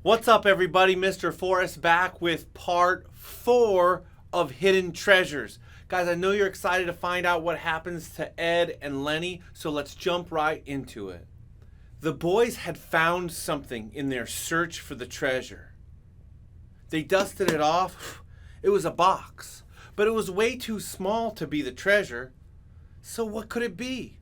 What's up, everybody? Mr. Forrest back with part 4 of Hidden Treasures. Guys, I know you're excited to find out what happens to Ed and Lenny, so let's jump right into it. The boys had found something in their search for the treasure. They dusted it off. It was a box, but it was way too small to be the treasure. So what could it be?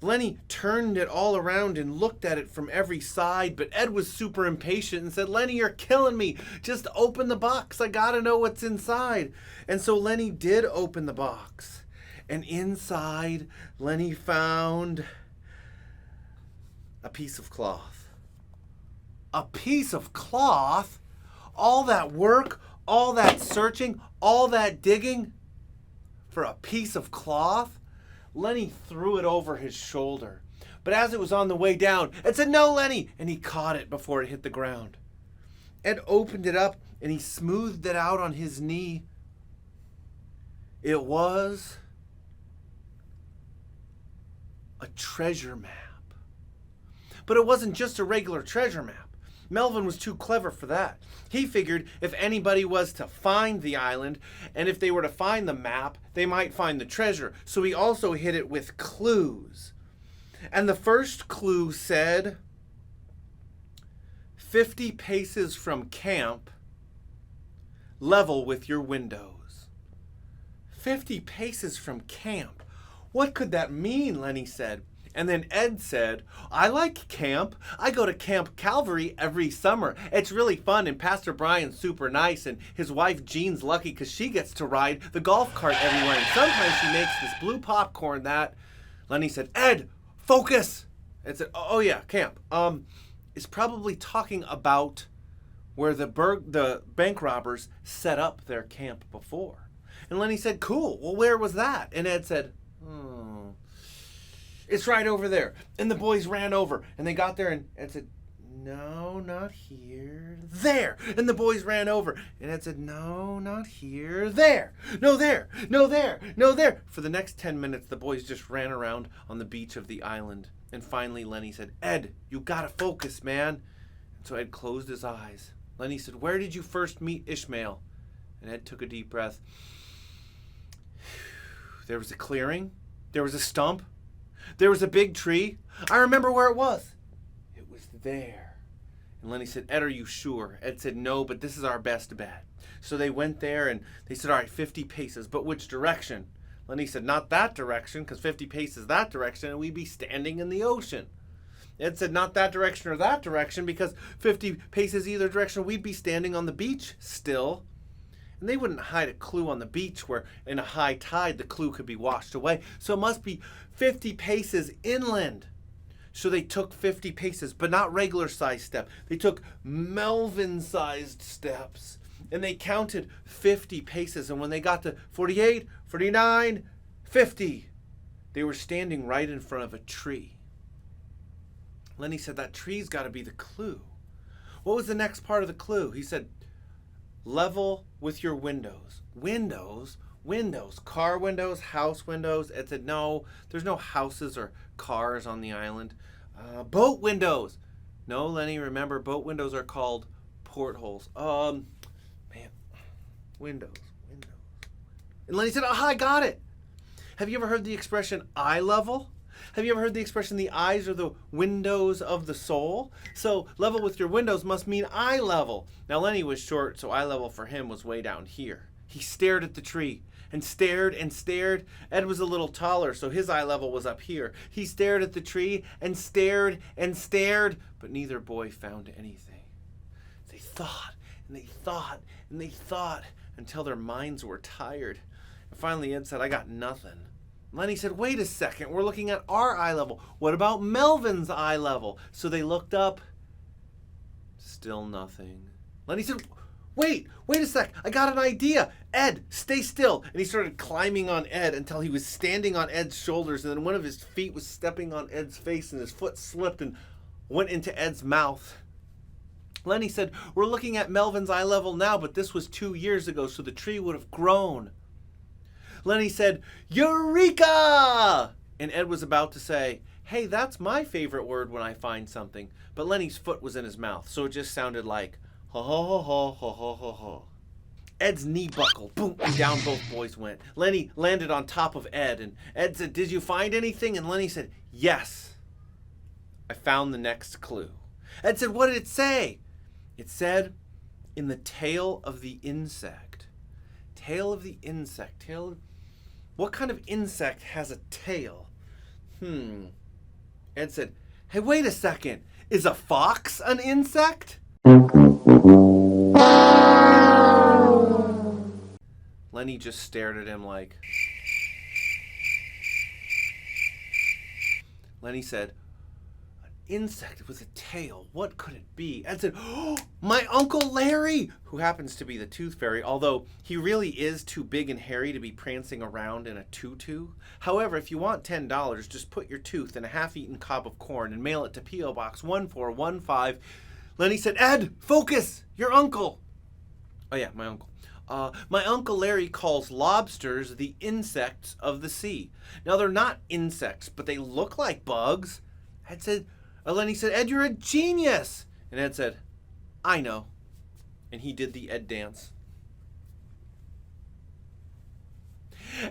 Lenny turned it all around and looked at it from every side, but Ed was super impatient and said, "Lenny, you're killing me. Just open the box. I gotta know what's inside." And so Lenny did open the box. And inside, Lenny found a piece of cloth. A piece of cloth? All that work, all that searching, all that digging for a piece of cloth? Lenny threw it over his shoulder. But as it was on the way down, Ed said, "No, Lenny!" And he caught it before it hit the ground. Ed opened it up and he smoothed it out on his knee. It was a treasure map. But it wasn't just a regular treasure map. Melvin was too clever for that. He figured if anybody was to find the island, and if they were to find the map, they might find the treasure. So he also hid it with clues. And the first clue said, 50 paces from camp, level with your windows. 50 paces from camp. What could that mean? Lenny said. And then Ed said, "I like camp. I go to Camp Calvary every summer. It's really fun, and Pastor Brian's super nice, and his wife Jean's lucky because she gets to ride the golf cart everywhere, and sometimes she makes this blue popcorn that..." Lenny said, "Ed, focus!" Ed said, "Oh yeah, camp. Is probably talking about where the bank robbers set up their camp before." And Lenny said, "Cool. Well, where was that?" And Ed said, "It's right over there." And the boys ran over and they got there and Ed said, "No, not here. There." And the boys ran over and Ed said, "No, not here. There. No, there. No, there. No, there." For the next 10 minutes, the boys just ran around on the beach of the island. And finally, Lenny said, "Ed, you gotta focus, man." And so Ed closed his eyes. Lenny said, "Where did you first meet Ishmael?" And Ed took a deep breath. There was a clearing. There was a stump. There was a big tree. I remember where it was. It was there. And Lenny said, "Ed, are you sure?" Ed said, "No, but this is our best bet." So they went there and they said, "All right, 50 paces, but which direction?" Lenny said, "Not that direction, because 50 paces that direction and we'd be standing in the ocean." Ed said, "Not that direction or that direction, because 50 paces either direction we'd be standing on the beach still." And they wouldn't hide a clue on the beach where in a high tide the clue could be washed away. So it must be 50 paces inland. So they took 50 paces, but not regular sized steps. They took Melvin sized steps. And they counted 50 paces. And when they got to 48, 49, 50, they were standing right in front of a tree. Lenny said, "That tree's got to be the clue." What was the next part of the clue? He said, "Level with your windows." Windows? Windows. Car windows, house windows. Ed said, "No, there's no houses or cars on the island." Boat windows. No, Lenny, remember, boat windows are called portholes. Windows. And Lenny said, "Aha, I got it." Have you ever heard the expression eye level? Have you ever heard the expression the eyes are the windows of the soul? So level with your windows must mean eye level. Now Lenny was short, so eye level for him was way down here. He stared at the tree and stared and stared. Ed was a little taller, so his eye level was up here. He stared at the tree and stared and stared, but neither boy found anything. They thought and they thought and they thought until their minds were tired. And finally Ed said, "I got nothing." Lenny said, "Wait a second, we're looking at our eye level. What about Melvin's eye level?" So they looked up. Still nothing. Lenny said, wait a sec, I got an idea. Ed, stay still." And he started climbing on Ed until he was standing on Ed's shoulders, and then one of his feet was stepping on Ed's face, and his foot slipped and went into Ed's mouth. Lenny said, we're looking at Melvin's eye level now, but this was 2 years ago, so the tree would have grown. Lenny said, Eureka! And Ed was about to say, hey, that's my favorite word when I find something. But Lenny's foot was in his mouth, so it just sounded like, ho ho ho ho ho ho ho ho. Ed's knee buckled, boom, and down both boys went. Lenny landed on top of Ed, and Ed said, did you find anything? And Lenny said, yes, I found the next clue. Ed said, what did it say? It said, in the tail of the insect. Tail of the insect. What kind of insect has a tail? Ed said, hey, wait a second. Is a fox an insect? Lenny just stared at him like. Lenny said, insect with a tail, what could it be? Ed said, oh, my Uncle Larry, who happens to be the tooth fairy, although he really is too big and hairy to be prancing around in a tutu. However, if you want $10, just put your tooth in a half-eaten cob of corn and mail it to P.O. Box 1415. Lenny said, Ed, focus, your uncle. Oh yeah, my uncle. My Uncle Larry calls lobsters the insects of the sea. Now, they're not insects, but they look like bugs. Lenny said, Ed, you're a genius. And Ed said, I know. And he did the Ed dance.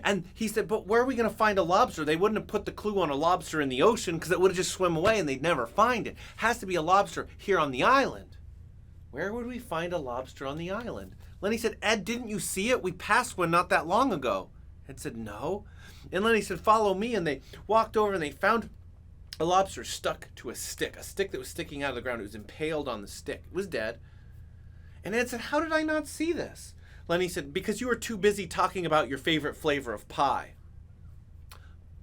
And he said, but where are we going to find a lobster? They wouldn't have put the clue on a lobster in the ocean because it would have just swum away and they'd never find it. Has to be a lobster here on the island. Where would we find a lobster on the island? Lenny said, Ed, didn't you see it? We passed one not that long ago. Ed said, no. And Lenny said, follow me. And they walked over and they found a lobster stuck to a stick that was sticking out of the ground. It was impaled on the stick. It was dead. And Ed said, how did I not see this? Lenny said, because you were too busy talking about your favorite flavor of pie.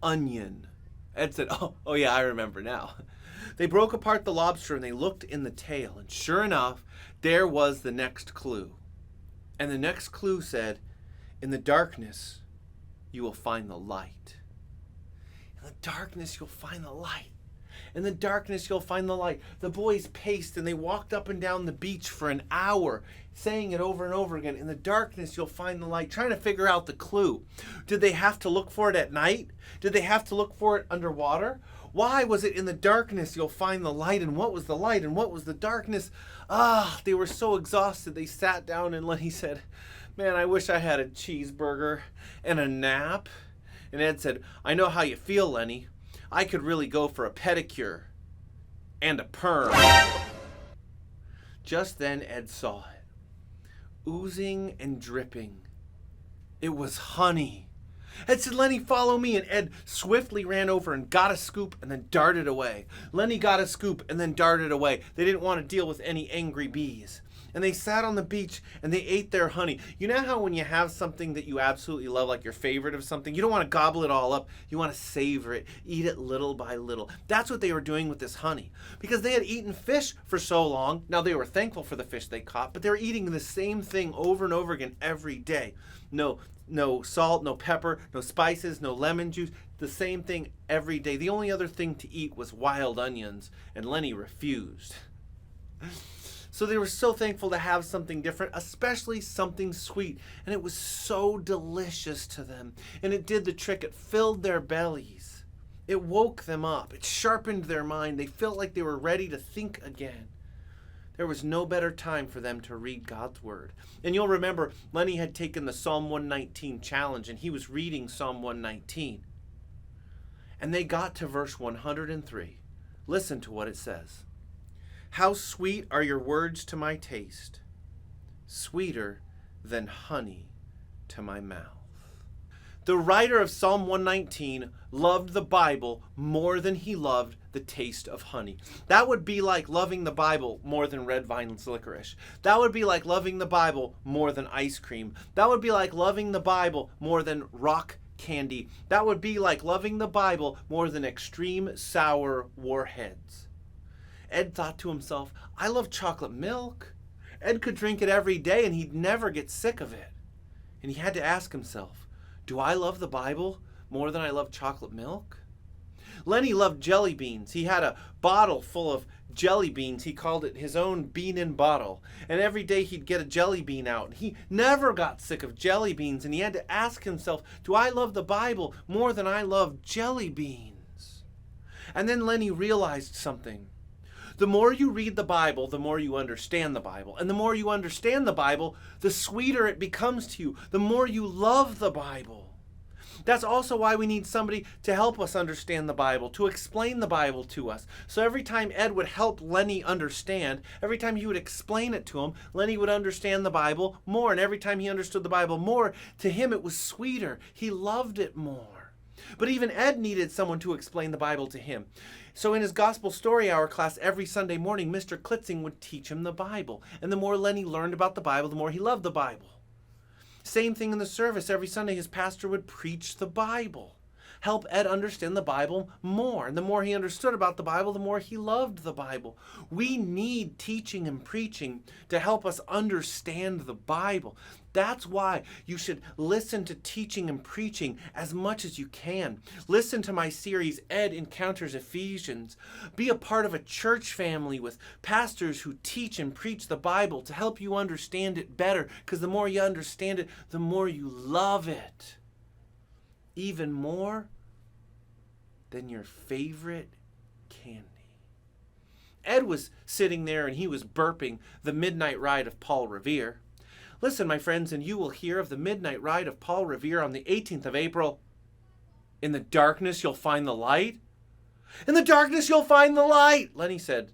Onion. Ed said, oh yeah, I remember now. They broke apart the lobster and they looked in the tail. And sure enough, there was the next clue. And the next clue said, in the darkness, you will find the light. In the darkness, you'll find the light. In the darkness, you'll find the light. The boys paced and they walked up and down the beach for an hour, saying it over and over again. In the darkness, you'll find the light, trying to figure out the clue. Did they have to look for it at night? Did they have to look for it underwater? Why was it in the darkness you'll find the light? And what was the light? And what was the darkness? They were so exhausted. They sat down and Lenny said, man, I wish I had a cheeseburger and a nap. And Ed said, I know how you feel, Lenny. I could really go for a pedicure and a perm. Just then Ed saw it, oozing and dripping. It was honey. Ed said, Lenny, follow me. And Ed swiftly ran over and got a scoop and then darted away. Lenny got a scoop and then darted away. They didn't want to deal with any angry bees. And they sat on the beach and they ate their honey. You know how when you have something that you absolutely love, like your favorite of something, you don't want to gobble it all up. You want to savor it, eat it little by little. That's what they were doing with this honey. Because they had eaten fish for so long. Now they were thankful for the fish they caught, but they were eating the same thing over and over again every day. No salt, no pepper, no spices, no lemon juice. The same thing every day. The only other thing to eat was wild onions, and Lenny refused. So they were so thankful to have something different, especially something sweet. And it was so delicious to them. And it did the trick. It filled their bellies. It woke them up. It sharpened their mind. They felt like they were ready to think again. There was no better time for them to read God's word. And you'll remember, Lenny had taken the Psalm 119 challenge, and he was reading Psalm 119. And they got to verse 103. Listen to what it says. How sweet are your words to my taste, sweeter than honey to my mouth. The writer of Psalm 119 loved the Bible more than he loved the taste of honey. That would be like loving the Bible more than red vine's licorice. That would be like loving the Bible more than ice cream. That would be like loving the Bible more than rock candy. That would be like loving the Bible more than extreme sour warheads. Ed thought to himself, I love chocolate milk. Ed could drink it every day and he'd never get sick of it. And he had to ask himself, do I love the Bible more than I love chocolate milk? Lenny loved jelly beans. He had a bottle full of jelly beans. He called it his own bean in bottle. And every day he'd get a jelly bean out. He never got sick of jelly beans, and he had to ask himself, do I love the Bible more than I love jelly beans? And then Lenny realized something. The more you read the Bible, the more you understand the Bible. And the more you understand the Bible, the sweeter it becomes to you. The more you love the Bible. That's also why we need somebody to help us understand the Bible, to explain the Bible to us. So every time Ed would help Lenny understand, every time he would explain it to him, Lenny would understand the Bible more. And every time he understood the Bible more, to him it was sweeter. He loved it more. But even Ed needed someone to explain the Bible to him. So in his Gospel Story Hour class every Sunday morning, Mr. Klitzing would teach him the Bible. And the more Lenny learned about the Bible, the more he loved the Bible. Same thing in the service. Every Sunday his pastor would preach the Bible. Help Ed understand the Bible more. And the more he understood about the Bible, the more he loved the Bible. We need teaching and preaching to help us understand the Bible. That's why you should listen to teaching and preaching as much as you can. Listen to my series, Ed Encounters Ephesians. Be a part of a church family with pastors who teach and preach the Bible to help you understand it better, because the more you understand it, the more you love it. Even more than your favorite candy. Ed was sitting there and he was burping the midnight ride of Paul Revere. Listen, my friends, and you will hear of the midnight ride of Paul Revere on the 18th of April. In the darkness you'll find the light. In the darkness you'll find the light. Lenny said,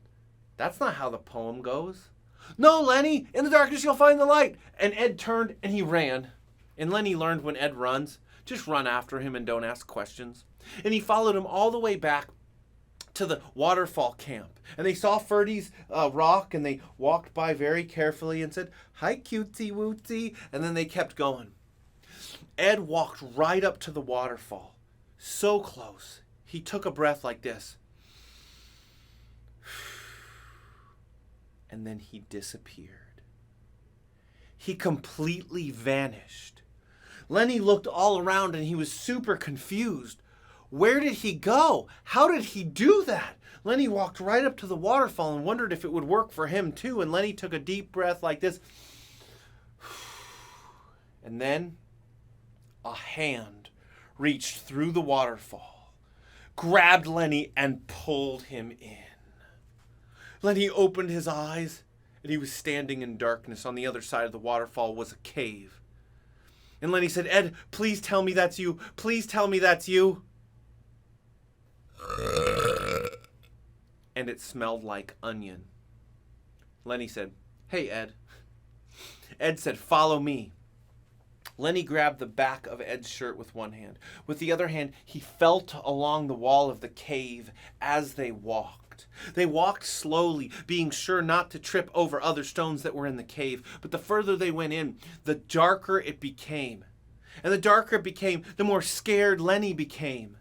that's not how the poem goes. No, Lenny, in the darkness you'll find the light. And Ed turned and he ran. And Lenny learned when Ed runs, just run after him and don't ask questions. And he followed him all the way back to the waterfall camp. And they saw Ferdy's rock, and they walked by very carefully and said, hi, cutesy wootsy. And then they kept going. Ed walked right up to the waterfall, so close. He took a breath like this. And then he disappeared. He completely vanished. Lenny looked all around and he was super confused. Where did he go? How did he do that? Lenny walked right up to the waterfall and wondered if it would work for him too. And Lenny took a deep breath like this. And then a hand reached through the waterfall, grabbed Lenny and pulled him in. Lenny opened his eyes and he was standing in darkness. On the other side of the waterfall was a cave. And Lenny said, Ed, please tell me that's you. Please tell me that's you. And it smelled like onion. Lenny said, hey, Ed. Ed said, follow me. Lenny grabbed the back of Ed's shirt with one hand. With the other hand, he felt along the wall of the cave as they walked. They walked slowly, being sure not to trip over other stones that were in the cave. But the further they went in, the darker it became. And the darker it became, the more scared Lenny became.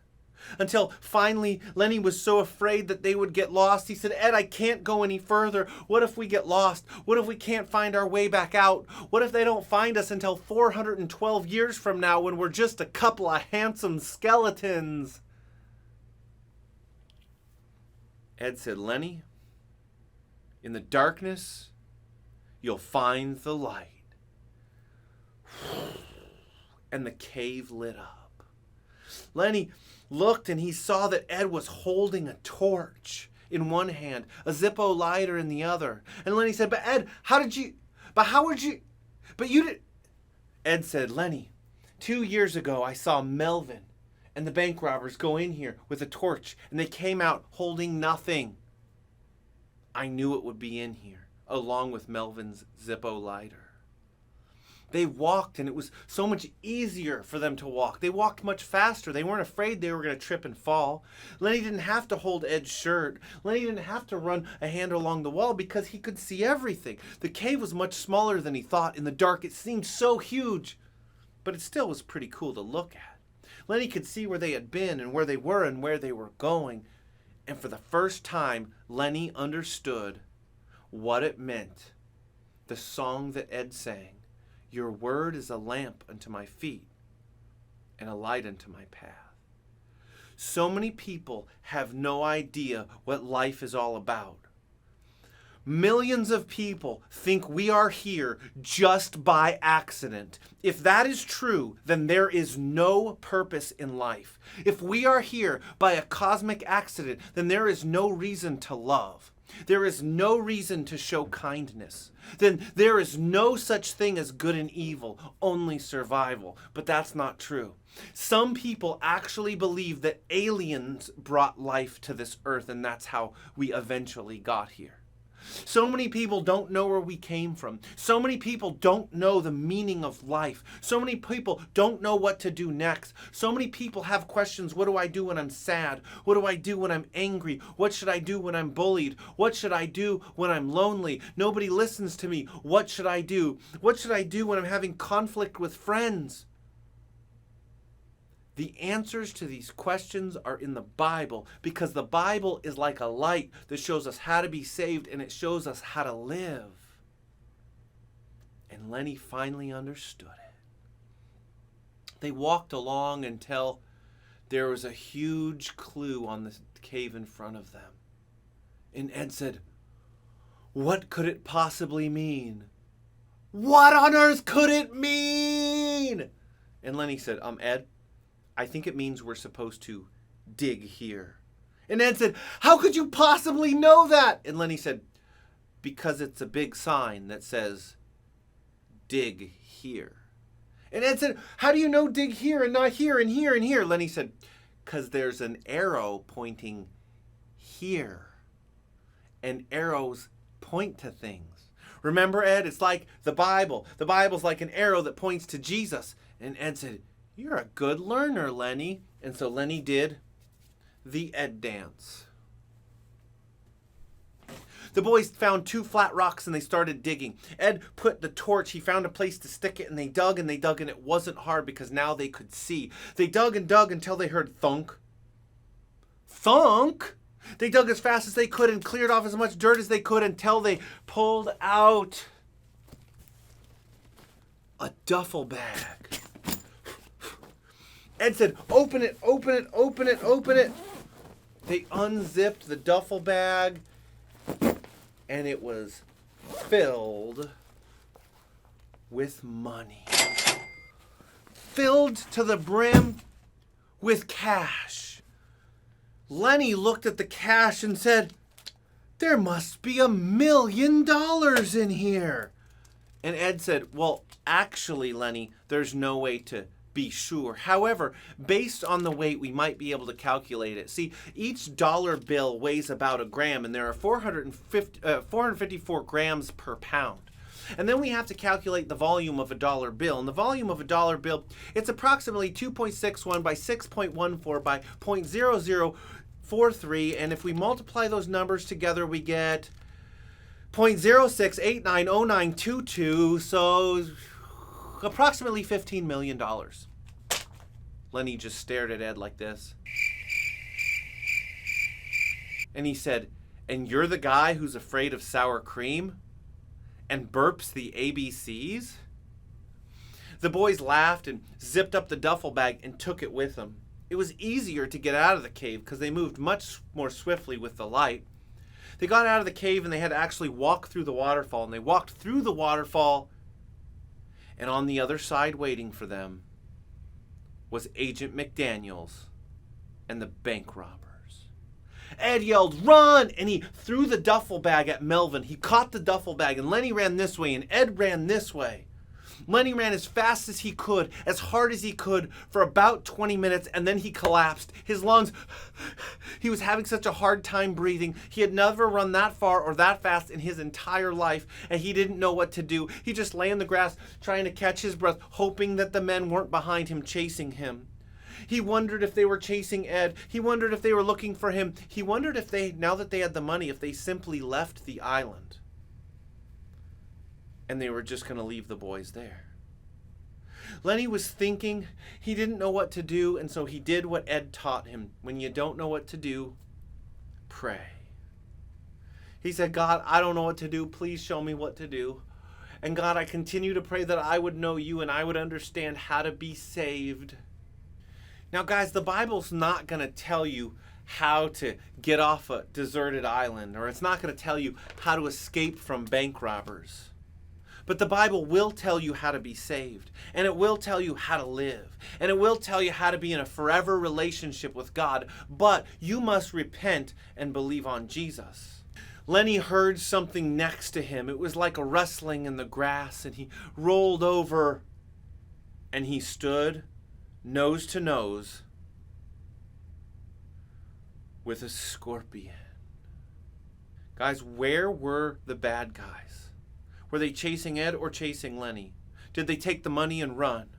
Until finally, Lenny was so afraid that they would get lost. He said, Ed, I can't go any further. What if we get lost? What if we can't find our way back out? What if they don't find us until 412 years from now when we're just a couple of handsome skeletons? Ed said, Lenny, in the darkness, you'll find the light. And the cave lit up. Lenny looked and he saw that Ed was holding a torch in one hand, a Zippo lighter in the other. And Lenny said, but Ed, but you did. Ed said, Lenny, 2 years ago I saw Melvin and the bank robbers go in here with a torch, and they came out holding nothing. I knew it would be in here, along with Melvin's Zippo lighter. They walked, and it was so much easier for them to walk. They walked much faster. They weren't afraid they were going to trip and fall. Lenny didn't have to hold Ed's shirt. Lenny didn't have to run a hand along the wall because he could see everything. The cave was much smaller than he thought. In the dark, it seemed so huge, but it still was pretty cool to look at. Lenny could see where they had been and where they were and where they were going. And for the first time, Lenny understood what it meant. The song that Ed sang. Your word is a lamp unto my feet and a light unto my path. So many people have no idea what life is all about. Millions of people think we are here just by accident. If that is true, then there is no purpose in life. If we are here by a cosmic accident, then there is no reason to love. There is no reason to show kindness. Then there is no such thing as good and evil, only survival. But that's not true. Some people actually believe that aliens brought life to this earth, and that's how we eventually got here. So many people don't know where we came from. So many people don't know the meaning of life. So many people don't know what to do next. So many people have questions. What do I do when I'm sad? What do I do when I'm angry? What should I do when I'm bullied? What should I do when I'm lonely? Nobody listens to me. What should I do? What should I do when I'm having conflict with friends? The answers to these questions are in the Bible, because the Bible is like a light that shows us how to be saved, and it shows us how to live. And Lenny finally understood it. They walked along until there was a huge clue on the cave in front of them. And Ed said, "What could it possibly mean? What on earth could it mean?" And Lenny said, Ed, I think it means we're supposed to dig here. And Ed said, "How could you possibly know that?" And Lenny said, "Because it's a big sign that says, dig here." And Ed said, "How do you know dig here and not here and here and here?" Lenny said, "Because there's an arrow pointing here. And arrows point to things. Remember, Ed, it's like the Bible. The Bible's like an arrow that points to Jesus." And Ed said, "You're a good learner, Lenny." And so Lenny did the Ed dance. The boys found 2 flat rocks and they started digging. Ed put the torch, he found a place to stick it, and they dug and it wasn't hard because now they could see. They dug and dug until they heard thunk. Thunk! They dug as fast as they could and cleared off as much dirt as they could until they pulled out a duffel bag. Ed said, "Open it, open it, open it, open it." They unzipped the duffel bag, and it was filled with money. Filled to the brim with cash. Lenny looked at the cash and said, "There must be $1 million in here." And Ed said, "Well, actually, Lenny, there's no way to be sure. However, based on the weight, we might be able to calculate it. See, each dollar bill weighs about a gram, and there are 454 grams per pound. And then we have to calculate the volume of a dollar bill. And the volume of a dollar bill, it's approximately 2.61 by 6.14 by 0.0043. And if we multiply those numbers together, we get 0.06890922. So approximately $15 million. Lenny just stared at Ed like this. And he said, "And you're the guy who's afraid of sour cream and burps the ABCs?" The boys laughed and zipped up the duffel bag and took it with them. It was easier to get out of the cave because they moved much more swiftly with the light. They got out of the cave and they had to actually walk through the waterfall. And they walked through the waterfall, and on the other side waiting for them was Agent McDaniels and the bank robbers. Ed yelled, "Run!" and he threw the duffel bag at Melvin. He caught the duffel bag, and Lenny ran this way and Ed ran this way. Lenny ran as fast as he could, as hard as he could, for about 20 minutes, and then he collapsed. His lungs, he was having such a hard time breathing. He had never run that far or that fast in his entire life, and he didn't know what to do. He just lay in the grass trying to catch his breath, hoping that the men weren't behind him chasing him. He wondered if they were chasing Ed. He wondered if they were looking for him. He wondered if they, now that they had the money, if they simply left the island and they were just going to leave the boys there. Lenny was thinking. He didn't know what to do, and so he did what Ed taught him. When you don't know what to do, pray. He said, "God, I don't know what to do. Please show me what to do. And God, I continue to pray that I would know you and I would understand how to be saved." Now, guys, the Bible's not going to tell you how to get off a deserted island, or it's not going to tell you how to escape from bank robbers. But the Bible will tell you how to be saved, and it will tell you how to live, and it will tell you how to be in a forever relationship with God, but you must repent and believe on Jesus. Lenny heard something next to him. It was like a rustling in the grass, and he rolled over, and he stood nose to nose with a scorpion. Guys, where were the bad guys? Were they chasing Ed or chasing Lenny? Did they take the money and run?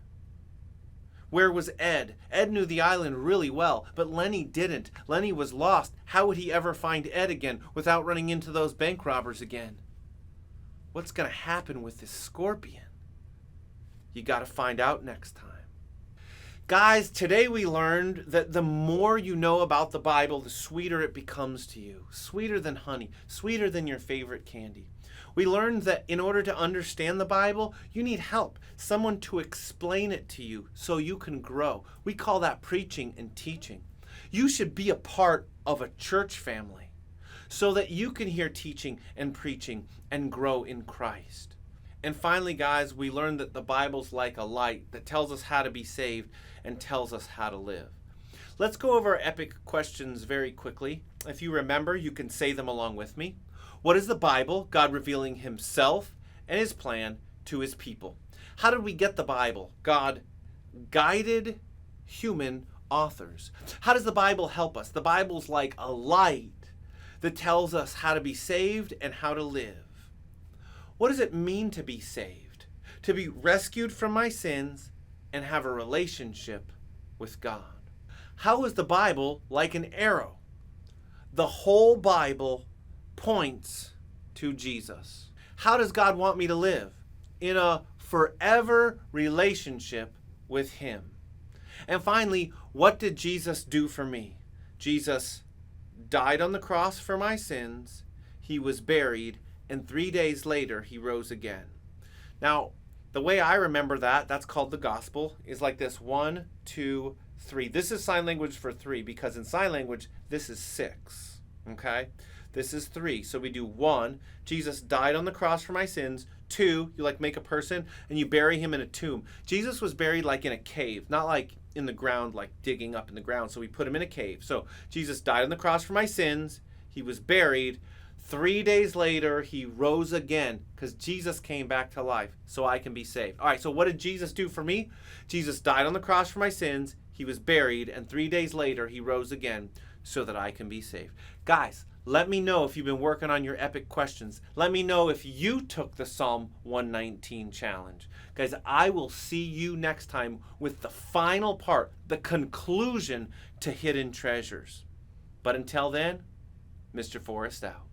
Where was Ed? Ed knew the island really well, but Lenny didn't. Lenny was lost. How would he ever find Ed again without running into those bank robbers again? What's going to happen with this scorpion? You got to find out next time. Guys, today we learned that the more you know about the Bible, the sweeter it becomes to you. Sweeter than honey, sweeter than your favorite candy. We learned that in order to understand the Bible, you need help, someone to explain it to you so you can grow. We call that preaching and teaching. You should be a part of a church family so that you can hear teaching and preaching and grow in Christ. And finally, guys, we learned that the Bible's like a light that tells us how to be saved and tells us how to live. Let's go over our epic questions very quickly. If you remember, you can say them along with me. What is the Bible? God revealing himself and his plan to his people. How did we get the Bible? God guided human authors. How does the Bible help us? The Bible's like a light that tells us how to be saved and how to live. What does it mean to be saved? To be rescued from my sins and have a relationship with God. How is the Bible like an arrow? The whole Bible points to Jesus. How does God want me to live? In a forever relationship with him. And finally, what did Jesus do for me? Jesus died on the cross for my sins. He was buried, and 3 days later, he rose again. Now, the way I remember that's called the gospel, is like this: 1, 2, 3. This is sign language for 3, because in sign language, this is 6. Okay? This is 3. So we do 1, Jesus died on the cross for my sins. 2, you like make a person and you bury him in a tomb. Jesus was buried like in a cave, not like in the ground, like digging up in the ground. So we put him in a cave. So Jesus died on the cross for my sins. He was buried. 3 days later, he rose again, because Jesus came back to life so I can be saved. All right, so what did Jesus do for me? Jesus died on the cross for my sins. He was buried, and 3 days later, he rose again so that I can be saved. Guys, let me know if you've been working on your epic questions. Let me know if you took the Psalm 119 challenge. Guys, I will see you next time with the final part, the conclusion to Hidden Treasures. But until then, Mr. Forrest out.